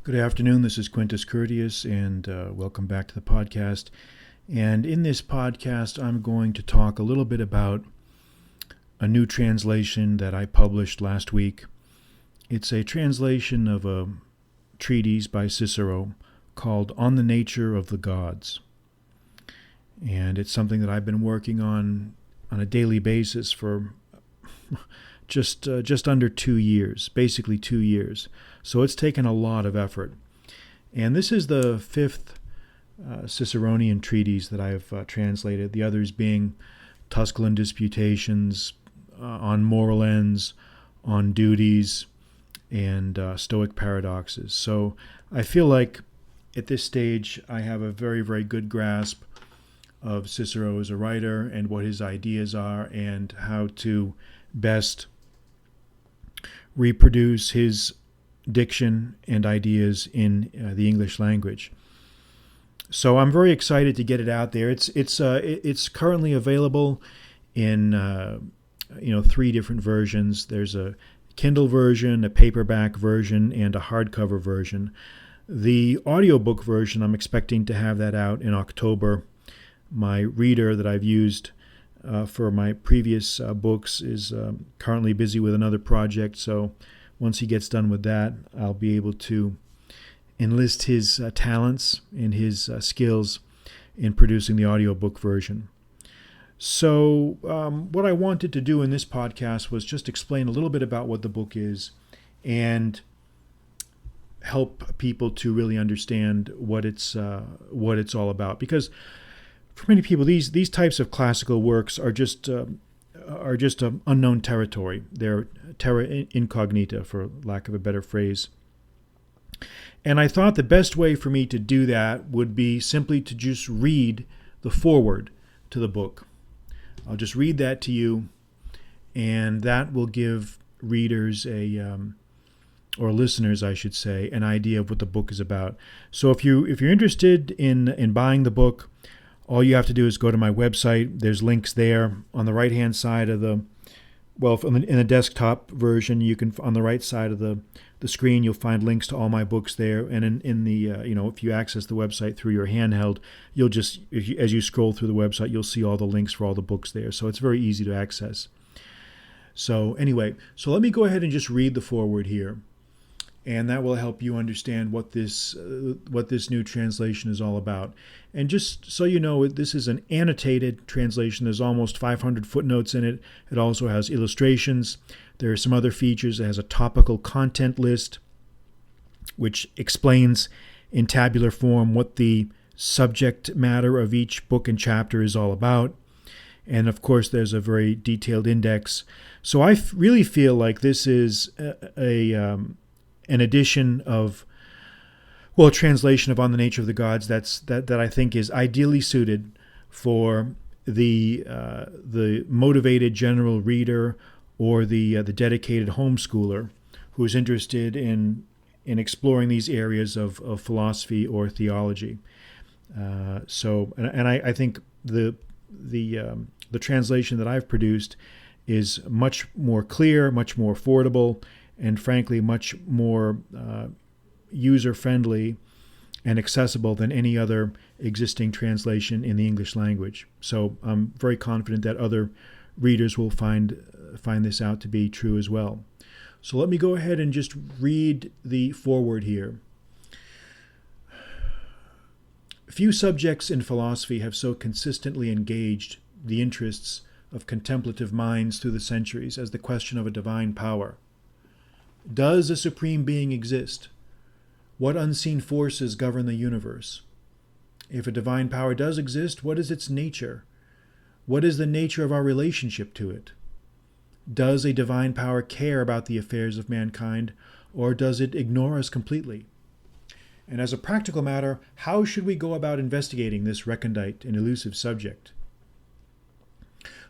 Good afternoon. This is Quintus Curtius, and welcome back to the podcast. And in this podcast, I'm going to talk a little bit about a new translation that I published last week. It's a translation of a treatise by Cicero called On the Nature of the Gods. And it's something that I've been working on a daily basis for just under 2 years, basically 2 years. So it's taken a lot of effort. And this is the fifth Ciceronian treatise that I've translated, the others being Tusculan Disputations, on moral ends, on duties, and Stoic paradoxes. So I feel like at this stage I have a very, very good grasp of Cicero as a writer and what his ideas are and how to best reproduce his diction and ideas in the English language. So I'm very excited to get it out there. It's currently available in 3 different versions. There's a Kindle version, a paperback version, and a hardcover version. The audiobook version, I'm expecting to have that out in October. My reader that I've used for my previous books is currently busy with another project, so once he gets done with that, I'll be able to enlist his talents and his skills in producing the audiobook version. So what I wanted to do in this podcast was just explain a little bit about what the book is and help people to really understand what it's all about. Because for many people, these types of classical works are just unknown territory. They're terra incognita, for lack of a better phrase. And I thought the best way for me to do that would be simply to just read the foreword to the book. I'll just read that to you, and that will give readers or listeners, I should say, an idea of what the book is about. So if you're interested in buying the book, all you have to do is go to my website. There's links there on the right-hand side of in the desktop version, you can, on the right side of the screen, you'll find links to all my books there. And in the, if you access the website through your handheld, you'll just, as you scroll through the website, you'll see all the links for all the books there. So it's very easy to access. So anyway, so let me go ahead and just read the foreword here. And that will help you understand what this new translation is all about. And just so you know, this is an annotated translation. There's almost 500 footnotes in it. It also has illustrations. There are some other features. It has a topical content list, which explains in tabular form what the subject matter of each book and chapter is all about. And of course, there's a very detailed index. So I really feel like this is an edition of, a translation of On the Nature of the Gods that I think is ideally suited for the motivated general reader or the dedicated homeschooler who is interested in exploring these areas of philosophy or theology. I think the translation that I've produced is much more clear, much more affordable, and frankly, much more user-friendly and accessible than any other existing translation in the English language. So I'm very confident that other readers will find this out to be true as well. So let me go ahead and just read the foreword here. Few subjects in philosophy have so consistently engaged the interests of contemplative minds through the centuries as the question of a divine power. Does a supreme being exist? What unseen forces govern the universe? If a divine power does exist, what is its nature? What is the nature of our relationship to it? Does a divine power care about the affairs of mankind, or does it ignore us completely? And as a practical matter, how should we go about investigating this recondite and elusive subject?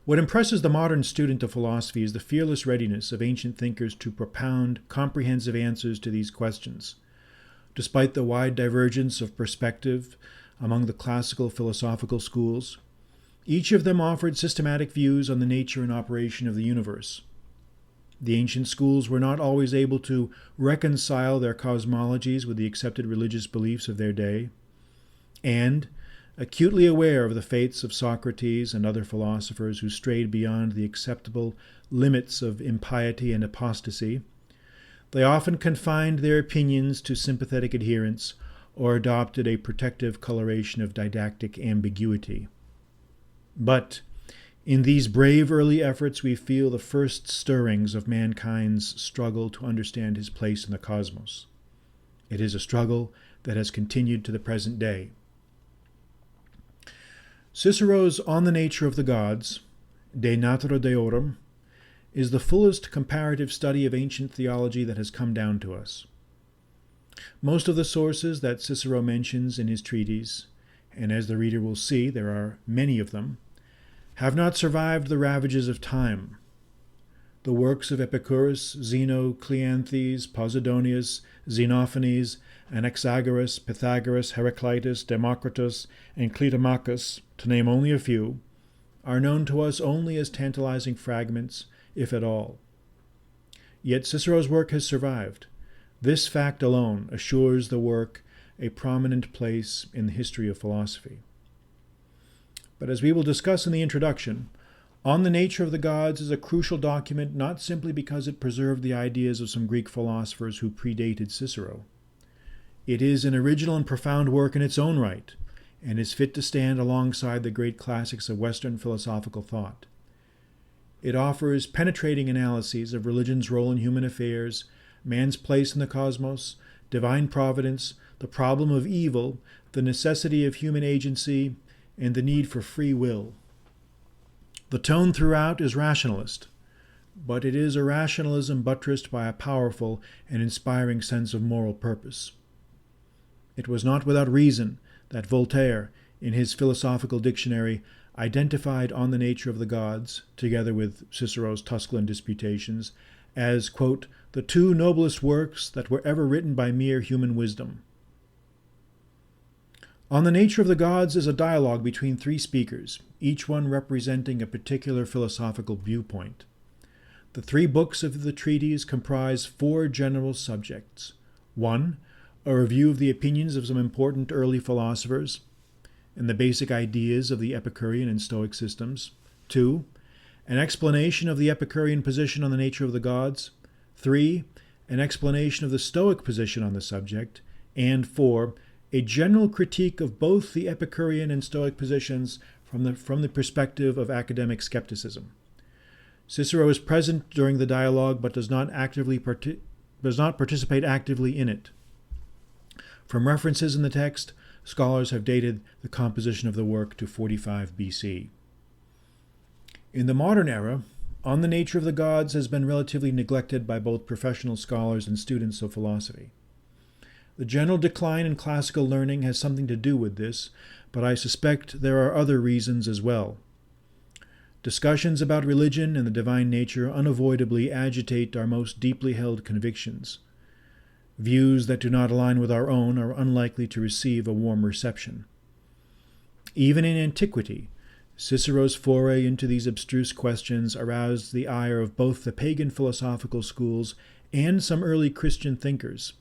What impresses the modern student of philosophy is the fearless readiness of ancient thinkers to propound comprehensive answers to these questions. Despite the wide divergence of perspective among the classical philosophical schools, each of them offered systematic views on the nature and operation of the universe. The ancient schools were not always able to reconcile their cosmologies with the accepted religious beliefs of their day, and, acutely aware of the fates of Socrates and other philosophers who strayed beyond the acceptable limits of impiety and apostasy, they often confined their opinions to sympathetic adherence or adopted a protective coloration of didactic ambiguity. But in these brave early efforts we feel the first stirrings of mankind's struggle to understand his place in the cosmos. It is a struggle that has continued to the present day. Cicero's On the Nature of the Gods, De Natura Deorum, is the fullest comparative study of ancient theology that has come down to us. Most of the sources that Cicero mentions in his treatise, and as the reader will see, there are many of them, have not survived the ravages of time. The works of Epicurus, Zeno, Cleanthes, Posidonius, Xenophanes, Anaxagoras, Pythagoras, Heraclitus, Democritus, and Clitomachus, to name only a few, are known to us only as tantalizing fragments, if at all. Yet Cicero's work has survived. This fact alone assures the work a prominent place in the history of philosophy. But as we will discuss in the introduction, On the Nature of the Gods is a crucial document not simply because it preserved the ideas of some Greek philosophers who predated Cicero. It is an original and profound work in its own right, and is fit to stand alongside the great classics of Western philosophical thought. It offers penetrating analyses of religion's role in human affairs, man's place in the cosmos, divine providence, the problem of evil, the necessity of human agency, and the need for free will. The tone throughout is rationalist, but it is a rationalism buttressed by a powerful and inspiring sense of moral purpose. It was not without reason that Voltaire, in his philosophical dictionary, identified On the Nature of the Gods, together with Cicero's Tusculan Disputations, as, quote, the two noblest works that were ever written by mere human wisdom. On the Nature of the Gods is a dialogue between three speakers, each one representing a particular philosophical viewpoint. The 3 books of the treatise comprise 4 general subjects. 1, a review of the opinions of some important early philosophers and the basic ideas of the Epicurean and Stoic systems. 2, an explanation of the Epicurean position on the nature of the gods. 3, an explanation of the Stoic position on the subject. And 4, a general critique of both the Epicurean and Stoic positions from the perspective of academic skepticism. Cicero is present during the dialogue but does not participate actively in it. From references in the text, scholars have dated the composition of the work to 45 BC. In the modern era, On the Nature of the Gods has been relatively neglected by both professional scholars and students of philosophy. The general decline in classical learning has something to do with this, but I suspect there are other reasons as well. Discussions about religion and the divine nature unavoidably agitate our most deeply held convictions. Views that do not align with our own are unlikely to receive a warm reception. Even in antiquity, Cicero's foray into these abstruse questions aroused the ire of both the pagan philosophical schools and some early Christian thinkers.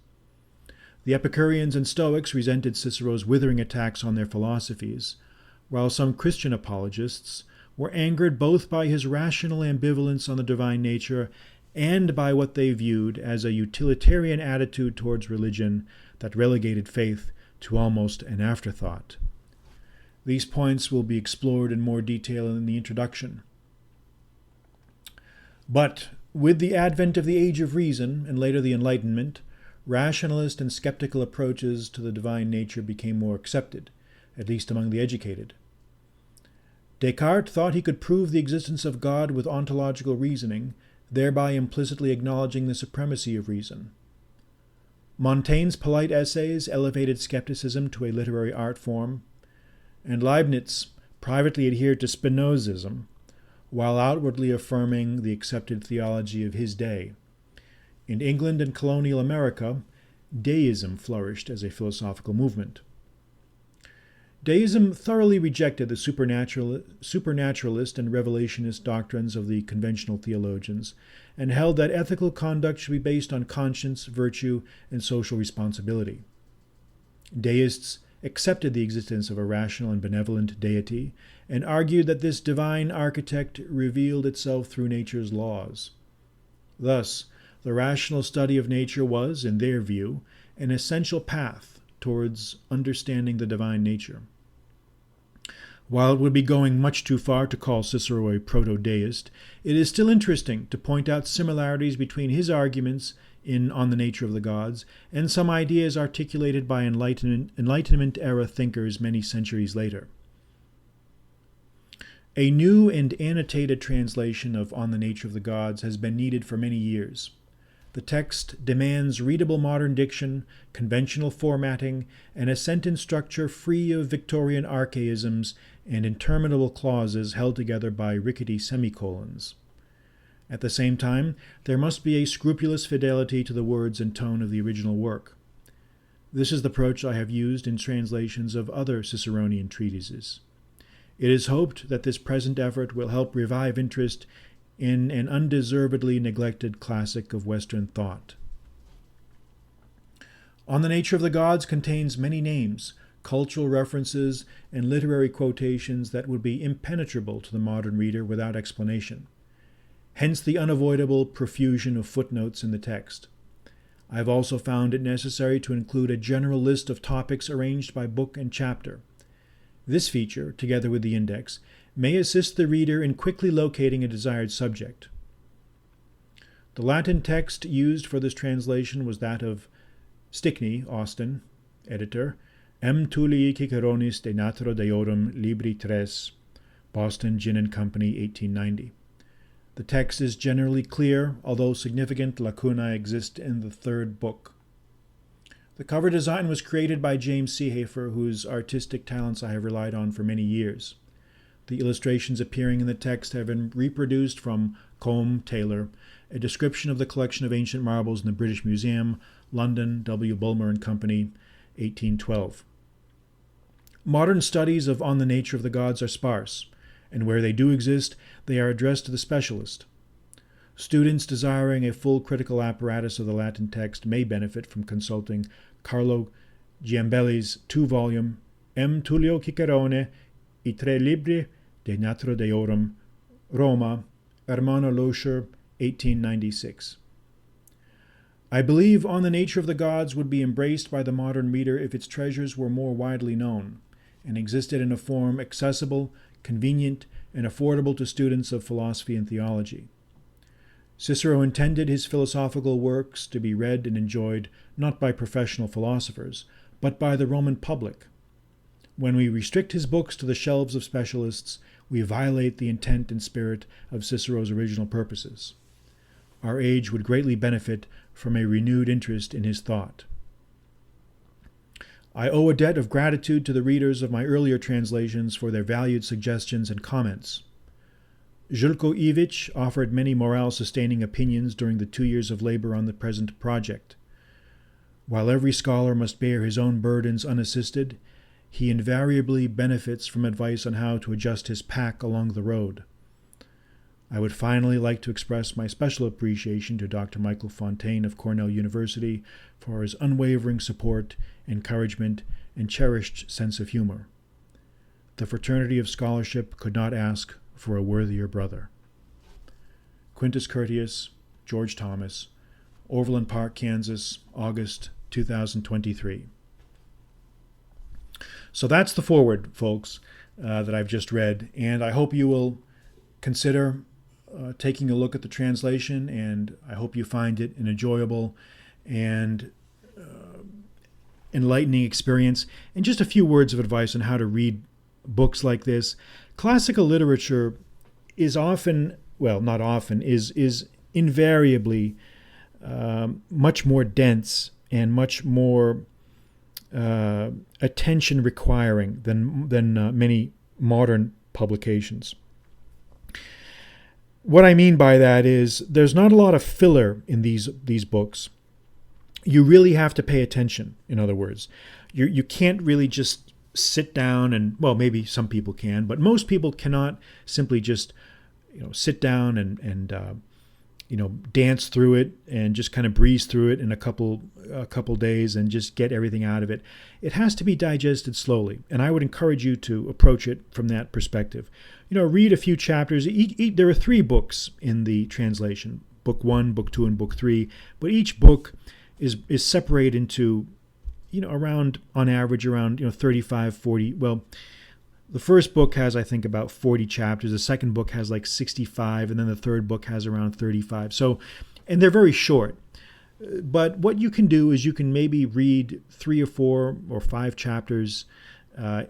The Epicureans and Stoics resented Cicero's withering attacks on their philosophies, while some Christian apologists were angered both by his rational ambivalence on the divine nature and by what they viewed as a utilitarian attitude towards religion that relegated faith to almost an afterthought. These points will be explored in more detail in the introduction. But with the advent of the Age of Reason and later the Enlightenment, rationalist and skeptical approaches to the divine nature became more accepted, at least among the educated. Descartes thought he could prove the existence of God with ontological reasoning, thereby implicitly acknowledging the supremacy of reason. Montaigne's polite essays elevated skepticism to a literary art form, and Leibniz privately adhered to Spinozism, while outwardly affirming the accepted theology of his day. In England and colonial America, deism flourished as a philosophical movement. Deism thoroughly rejected the supernaturalist and revelationist doctrines of the conventional theologians, and held that ethical conduct should be based on conscience, virtue, and social responsibility. Deists accepted the existence of a rational and benevolent deity, and argued that this divine architect revealed itself through nature's laws. Thus, the rational study of nature was, in their view, an essential path towards understanding the divine nature. While it would be going much too far to call Cicero a proto-deist, it is still interesting to point out similarities between his arguments in On the Nature of the Gods and some ideas articulated by Enlightenment-era thinkers many centuries later. A new and annotated translation of On the Nature of the Gods has been needed for many years. The text demands readable modern diction, conventional formatting, and a sentence structure free of Victorian archaisms and interminable clauses held together by rickety semicolons. At the same time, there must be a scrupulous fidelity to the words and tone of the original work. This is the approach I have used in translations of other Ciceronian treatises. It is hoped that this present effort will help revive interest in an undeservedly neglected classic of Western thought. On the Nature of the Gods contains many names, cultural references, and literary quotations that would be impenetrable to the modern reader without explanation. Hence the unavoidable profusion of footnotes in the text. I have also found it necessary to include a general list of topics arranged by book and chapter. This feature, together with the index, may assist the reader in quickly locating a desired subject. The Latin text used for this translation was that of Stickney, Austin, editor, M. Tullii Ciceronis de Naturo Deorum, Libri 3, Boston, Ginn & Company, 1890. The text is generally clear, although significant lacunae exist in the third book. The cover design was created by James Seehafer, whose artistic talents I have relied on for many years. The illustrations appearing in the text have been reproduced from Combe Taylor, a description of the collection of ancient marbles in the British Museum, London, W. Bulmer and Company, 1812. Modern studies of On the Nature of the Gods are sparse, and where they do exist, they are addressed to the specialist. Students desiring a full critical apparatus of the Latin text may benefit from consulting Carlo Giambelli's 2-volume M. Tullio Cicerone, I 3 libri de Naturo Deorum, Roma, Ermanno Loscher, 1896. I believe On the Nature of the Gods would be embraced by the modern reader if its treasures were more widely known, and existed in a form accessible, convenient, and affordable to students of philosophy and theology. Cicero intended his philosophical works to be read and enjoyed not by professional philosophers, but by the Roman public. When we restrict his books to the shelves of specialists, we violate the intent and spirit of Cicero's original purposes. Our age would greatly benefit from a renewed interest in his thought. I owe a debt of gratitude to the readers of my earlier translations for their valued suggestions and comments. Julko Ivic offered many morale-sustaining opinions during the 2 years of labor on the present project. While every scholar must bear his own burdens unassisted, he invariably benefits from advice on how to adjust his pack along the road. I would finally like to express my special appreciation to Dr. Michael Fontaine of Cornell University for his unwavering support, encouragement, and cherished sense of humor. The fraternity of scholarship could not ask for a worthier brother. Quintus Curtius, George Thomas, Overland Park, Kansas, August 2023. So that's the foreword, folks, that I've just read, and I hope you will consider taking a look at the translation, and I hope you find it an enjoyable and enlightening experience. And just a few words of advice on how to read books like this. Classical literature is often, well, not often, is invariably much more dense and much more attention requiring than many modern publications. What I mean by that is there's not a lot of filler in these books. You really have to pay attention, in other words. You can't really just sit down and, well, maybe some people can, but most people cannot simply just, sit down and dance through it and just kind of breeze through it in a couple days and just get everything out of it. It has to be digested slowly, and I would encourage you to approach it from that perspective. Read a few chapters. There are 3 books in the translation: Book 1, Book 2, and Book 3. But each book is separated into, on average, around 35, 40. Well, the first book has, I think, about 40 chapters. The second book has like 65, and then the third book has around 35. So, and they're very short. But what you can do is you can maybe read 3 or 4 or 5 chapters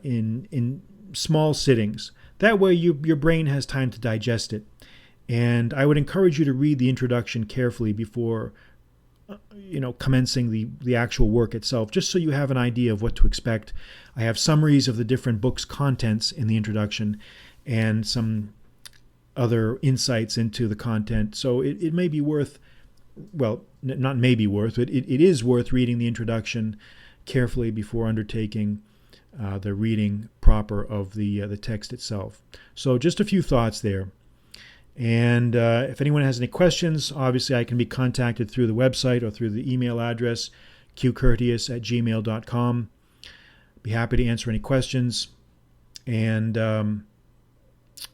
in small sittings. That way your brain has time to digest it. And I would encourage you to read the introduction carefully before commencing the actual work itself, just so you have an idea of what to expect. I have summaries of the different books' contents in the introduction and some other insights into the content. So it may be worth, well, not maybe worth, but it is worth reading the introduction carefully before undertaking the reading proper of the text itself. So just a few thoughts there. And if anyone has any questions, obviously I can be contacted through the website or through the email address, qcourteous@gmail.com. Be happy to answer any questions. And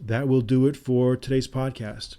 that will do it for today's podcast.